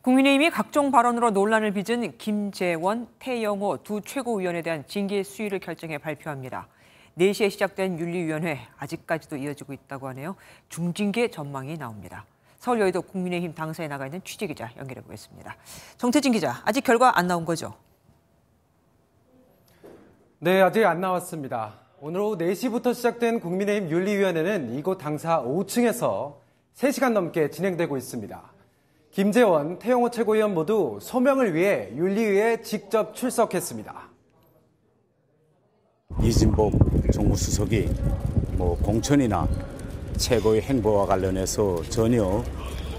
국민의힘이 각종 발언으로 논란을 빚은 김재원, 태영호 두 최고위원에 대한 징계 수위를 결정해 발표합니다. 4시에 시작된 윤리위원회 아직까지도 이어지고 있다고 하네요. 중징계 전망이 나옵니다. 서울 여의도 국민의힘 당사에 나가 있는 취재기자 연결해 보겠습니다. 정태진 기자, 아직 결과 안 나온 거죠? 네, 아직 안 나왔습니다. 오늘 오후 4시부터 시작된 국민의힘 윤리위원회는 이곳 당사 5층에서 3시간 넘게 진행되고 있습니다. 김재원, 태영호 최고위원 모두 소명을 위해 윤리위에 직접 출석했습니다. 이진복 정무수석이 공천이나 최고의 행보와 관련해서 전혀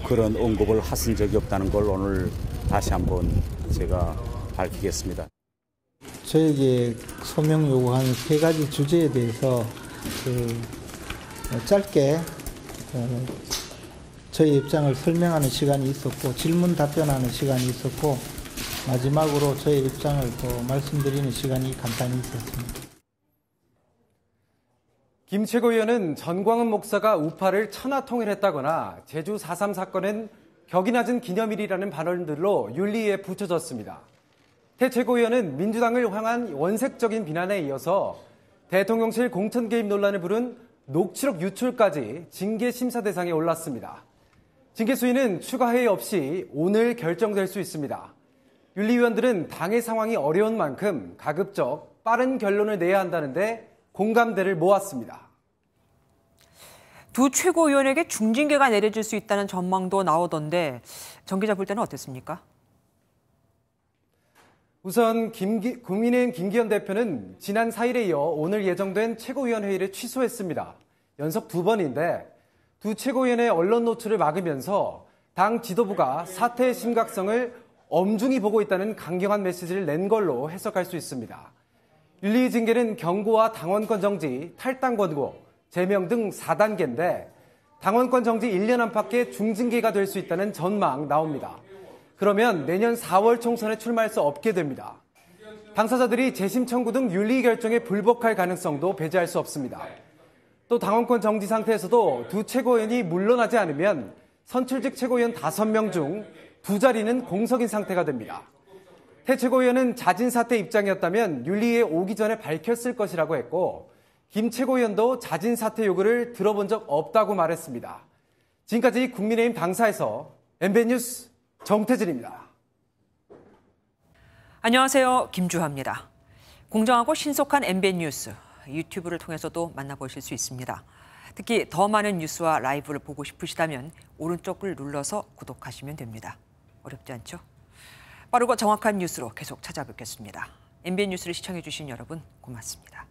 그런 언급을 하신 적이 없다는 걸 오늘 다시 한번 제가 밝히겠습니다. 저에게 소명 요구한 3가지 주제에 대해서 짧게 저희 입장을 설명하는 시간이 있었고 질문 답변하는 시간이 있었고 마지막으로 저희 입장을 또 말씀드리는 시간이 간단히 있었습니다. 김 최고위원은 전광훈 목사가 우파를 천하통일했다거나 제주 4.3 사건은 격이 낮은 기념일이라는 발언들로 윤리위에 붙여졌습니다. 태 최고위원은 민주당을 향한 원색적인 비난에 이어서 대통령실 공천 개입 논란을 부른 녹취록 유출까지 징계 심사 대상에 올랐습니다. 징계 수위는 추가 회의 없이 오늘 결정될 수 있습니다. 윤리위원들은 당의 상황이 어려운 만큼 가급적 빠른 결론을 내야 한다는데 공감대를 모았습니다. 두 최고위원에게 중징계가 내려질 수 있다는 전망도 나오던데 정 기자 볼 때는 어땠습니까? 우선 국민의힘 김기현 대표는 지난 4일에 이어 오늘 예정된 최고위원 회의를 취소했습니다. 연속 2번인데 두 최고위원의 언론 노출을 막으면서 당 지도부가 사태의 심각성을 엄중히 보고 있다는 강경한 메시지를 낸 걸로 해석할 수 있습니다. 윤리위 징계는 경고와 당원권 정지, 탈당 권고, 제명 등 4단계인데 당원권 정지 1년 안팎의 중징계가 될 수 있다는 전망 나옵니다. 그러면 내년 4월 총선에 출마할 수 없게 됩니다. 당사자들이 재심 청구 등 윤리 결정에 불복할 가능성도 배제할 수 없습니다. 또 당원권 정지 상태에서도 두 최고위원이 물러나지 않으면 선출직 최고위원 5명 중 2자리는 공석인 상태가 됩니다. 태 최고위원은 자진 사퇴 입장이었다면 윤리위에 오기 전에 밝혔을 것이라고 했고 김 최고위원도 자진 사퇴 요구를 들어본 적 없다고 말했습니다. 지금까지 국민의힘 당사에서 MBN 뉴스 정태진입니다. 안녕하세요. 김주하입니다. 공정하고 신속한 MBN 뉴스, 유튜브를 통해서도 만나보실 수 있습니다. 특히 더 많은 뉴스와 라이브를 보고 싶으시다면 오른쪽을 눌러서 구독하시면 됩니다. 어렵지 않죠? 빠르고 정확한 뉴스로 계속 찾아뵙겠습니다. MBN 뉴스를 시청해주신 여러분 고맙습니다.